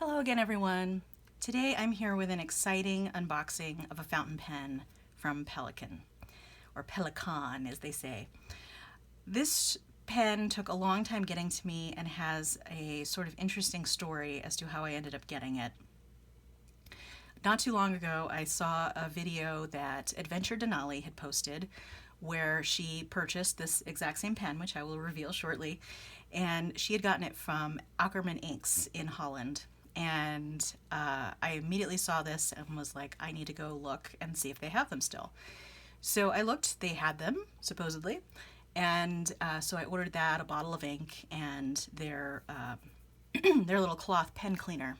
Hello again, everyone. Today I'm here with an exciting unboxing of a fountain pen from Pelikan, or Pelikan as they say. This pen took a long time getting to me and has a sort of interesting story as to how I ended up getting it. Not too long ago, I saw a video that Adventure Denali had posted where she purchased this exact same pen, which I will reveal shortly, and she had gotten it from Ackerman Inks in Holland. And I immediately saw this and was like, I need to go look and see if they have them still. So I looked, they had them, supposedly, and so I ordered that, a bottle of ink, and their their little cloth pen cleaner.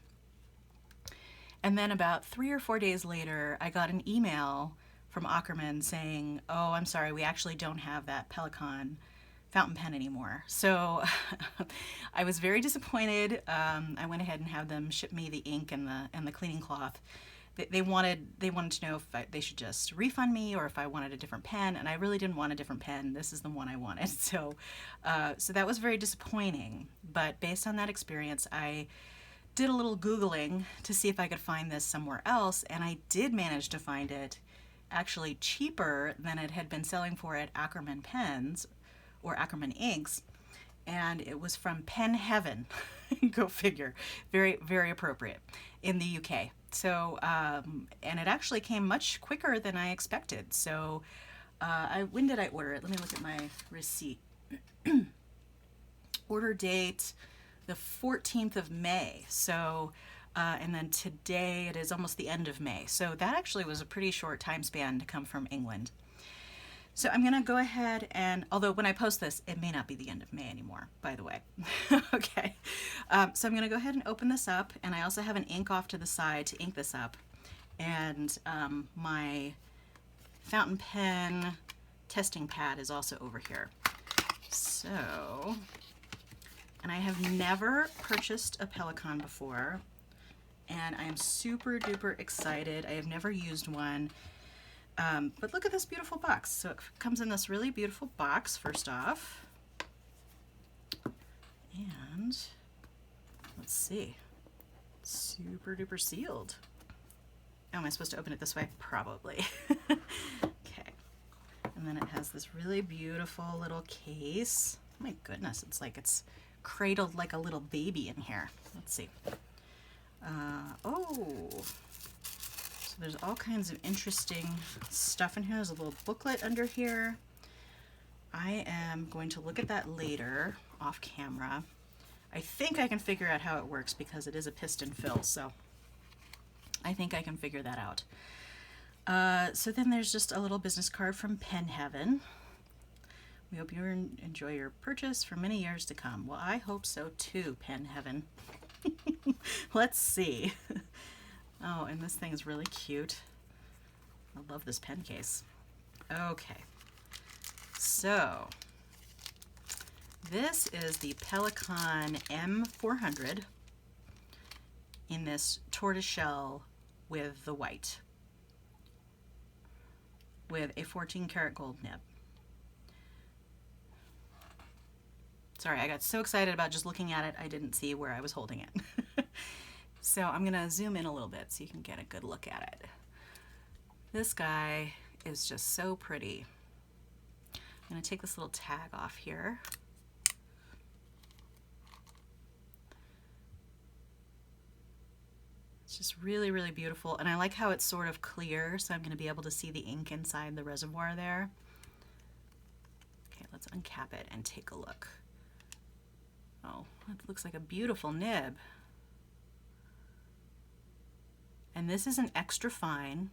And then about 3 or 4 days later, I got an email from Ackerman saying, oh, I'm sorry, we actually don't have that Pelikan fountain pen anymore. So I was very disappointed. I went ahead and had them ship me the ink and the cleaning cloth. They wanted to know if they should just refund me or if I wanted a different pen, and I really didn't want a different pen. This is the one I wanted. So that was very disappointing. But based on that experience, I did a little Googling to see if I could find this somewhere else, and I did manage to find it actually cheaper than it had been selling for at Ackerman Pens or Ackerman Inks, and it was from Pen Heaven. Go figure. Very, very appropriate in the UK. So, and it actually came much quicker than I expected. So, when did I order it? Let me look at my receipt. Order date, the 14th of May. So, and then today it is almost the end of May. So that actually was a pretty short time span to come from England. So I'm going to go ahead and, although when I post this, it may not be the end of May anymore, by the way. Okay. So I'm going to go ahead and open this up, and I also have an ink off to the side to ink this up. And my fountain pen testing pad is also over here. So, and I have never purchased a Pelikan before, and I am super duper excited. I have never used one. But look at this beautiful box. So it comes in this really beautiful box, first off. And let's see. Super duper sealed. Oh, am I supposed to open it this way? Probably. Okay. And then it has this really beautiful little case. Oh my goodness, it's like it's cradled like a little baby in here. Let's see. Oh. So there's all kinds of interesting stuff in here. There's a little booklet under here. I am going to look at that later off camera. I think I can figure out how it works because it is a piston fill, so I think I can figure that out. So then there's just a little business card from Pen Heaven. We hope you enjoy your purchase for many years to come. Well, I hope so too, Pen Heaven. Let's see. Oh, and this thing is really cute. I love this pen case. Okay, so this is the Pelikan M400 in this tortoiseshell with the white, with a 14 karat gold nib. Sorry, I got so excited about just looking at it, I didn't see where I was holding it. So I'm going to zoom in a little bit so you can get a good look at it. This guy is just so pretty. I'm going to take this little tag off here. It's just really, really beautiful. And I like how it's sort of clear, so I'm going to be able to see the ink inside the reservoir there. Okay, let's uncap it and take a look. Oh, it looks like a beautiful nib. And this is an extra fine.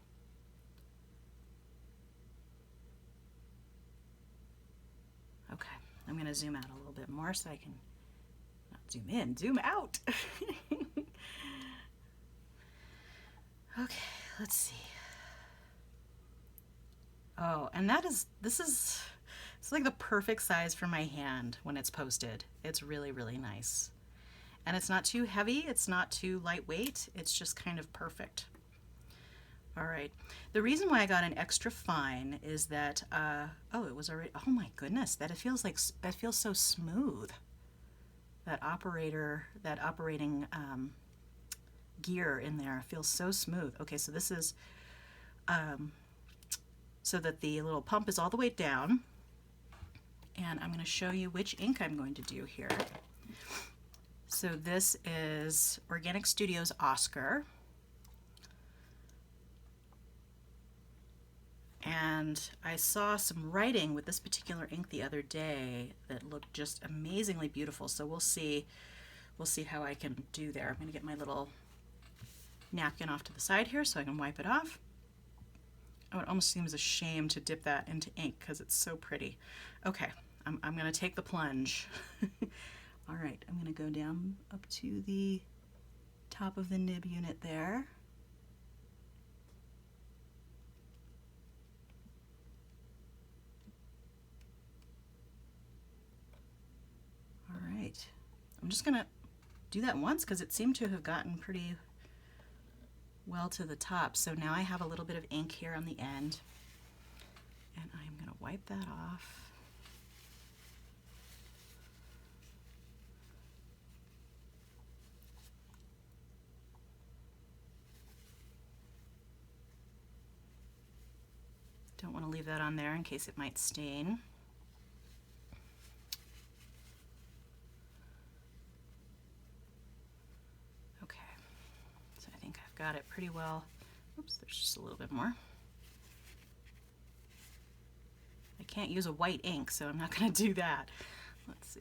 Okay, I'm going to zoom out a little bit more so I can not zoom in, zoom out. Okay, let's see. Oh, and it's like the perfect size for my hand when it's posted. It's really, really nice. And it's not too heavy, it's not too lightweight, it's just kind of perfect. All right, the reason why I got an extra fine is that, oh, it was already, oh my goodness, that feels so smooth. That operating gear in there. It feels so smooth. Okay, so this is so that the little pump is all the way down. And I'm going to show you which ink I'm going to do here. So this is Organic Studios Oscar. And I saw some writing with this particular ink the other day that looked just amazingly beautiful. So we'll see how I can do there. I'm going to get my little napkin off to the side here so I can wipe it off. Oh, it almost seems a shame to dip that into ink because it's so pretty. Okay, I'm going to take the plunge. All right, I'm going to go down up to the top of the nib unit there. All right, I'm just going to do that once because it seemed to have gotten pretty well to the top. So now I have a little bit of ink here on the end, and I'm going to wipe that off. Don't want to leave that on there in case it might stain. Okay, so I think I've got it pretty well. Oops, there's just a little bit more. I can't use a white ink, so I'm not going to do that. Let's see.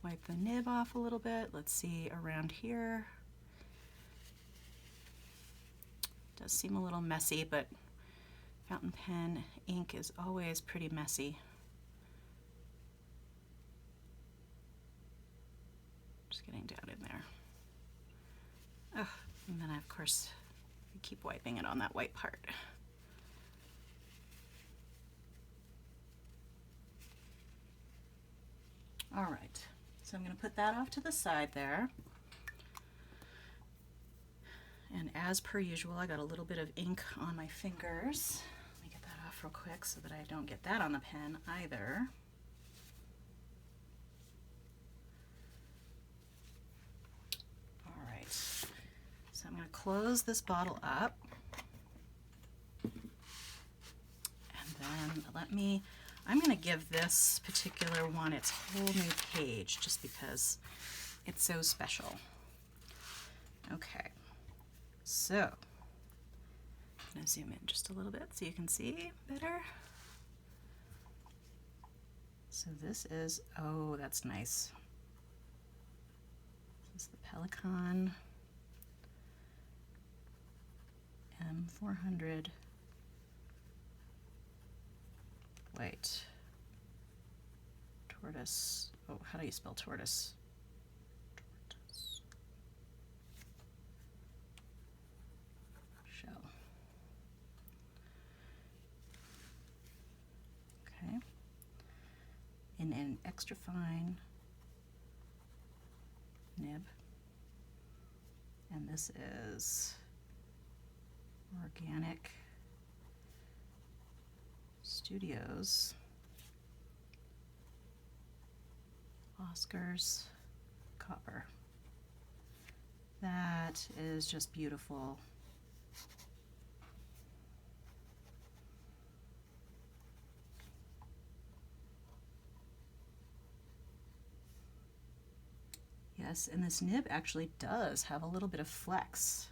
Wipe the nib off a little bit. Let's see around here. Does seem a little messy, but fountain pen ink is always pretty messy. Just getting down in there. Oh, and then I, of course, keep wiping it on that white part. All right, so I'm going to put that off to the side there. And as per usual, I got a little bit of ink on my fingers. Let me get that off real quick so that I don't get that on the pen either. All right, so I'm going to close this bottle up. And then I'm going to give this particular one its whole new page just because it's so special. Okay. So, I'm going to zoom in just a little bit so you can see better. So this is, oh, that's nice. This is the Pelikan M400 white tortoise. Oh, how do you spell tortoise? Okay, in an extra fine nib, and this is Organic Studios Oscar's Copper. That is just beautiful. Yes, and this nib actually does have a little bit of flex.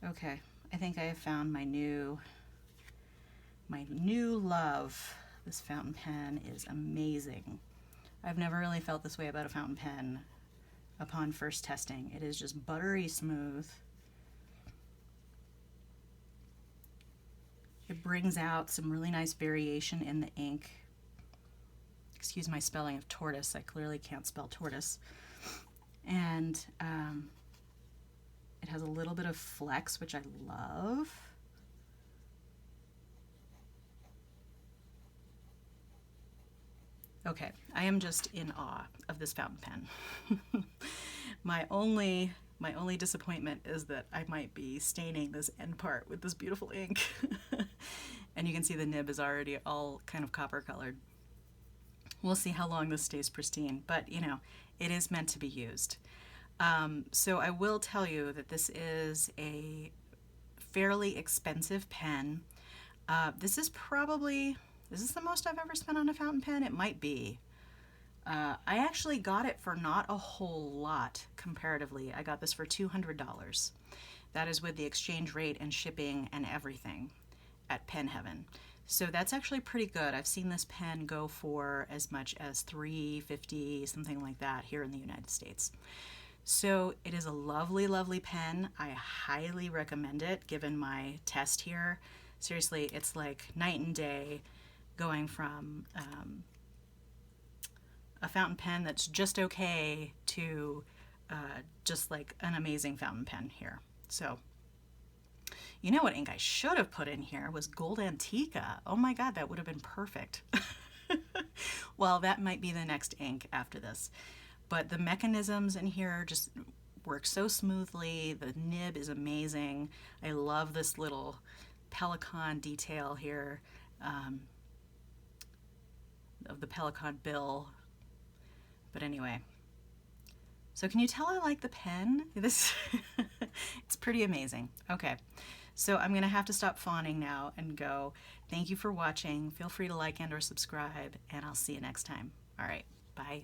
Okay, I think I have found my new love. This fountain pen is amazing. I've never really felt this way about a fountain pen upon first testing. It is just buttery smooth. It brings out some really nice variation in the ink. Excuse my spelling of tortoise. I clearly can't spell tortoise. And it has a little bit of flex, which I love. Okay, I am just in awe of this fountain pen. My only disappointment is that I might be staining this end part with this beautiful ink. And you can see the nib is already all kind of copper colored. We'll see how long this stays pristine, but you know, it is meant to be used. So I will tell you that this is a fairly expensive pen. This is the most I've ever spent on a fountain pen? It might be. I actually got it for not a whole lot comparatively. I got this for $200. That is with the exchange rate and shipping and everything at Pen Heaven. So that's actually pretty good. I've seen this pen go for as much as $350, something like that here in the United States. So it is a lovely, lovely pen. I highly recommend it given my test here. Seriously, it's like night and day going from a fountain pen that's just okay to just like an amazing fountain pen here. So, you know what ink I should have put in here was Gold Antica. Oh my God, that would have been perfect. Well, that might be the next ink after this. But the mechanisms in here just work so smoothly. The nib is amazing. I love this little Pelikan detail here of the Pelikan bill. But anyway, so can you tell I like the pen? This it's pretty amazing. Okay, so I'm gonna have to stop fawning now and go. Thank you for watching. Feel free to like and or subscribe, and I'll see you next time. All right, bye.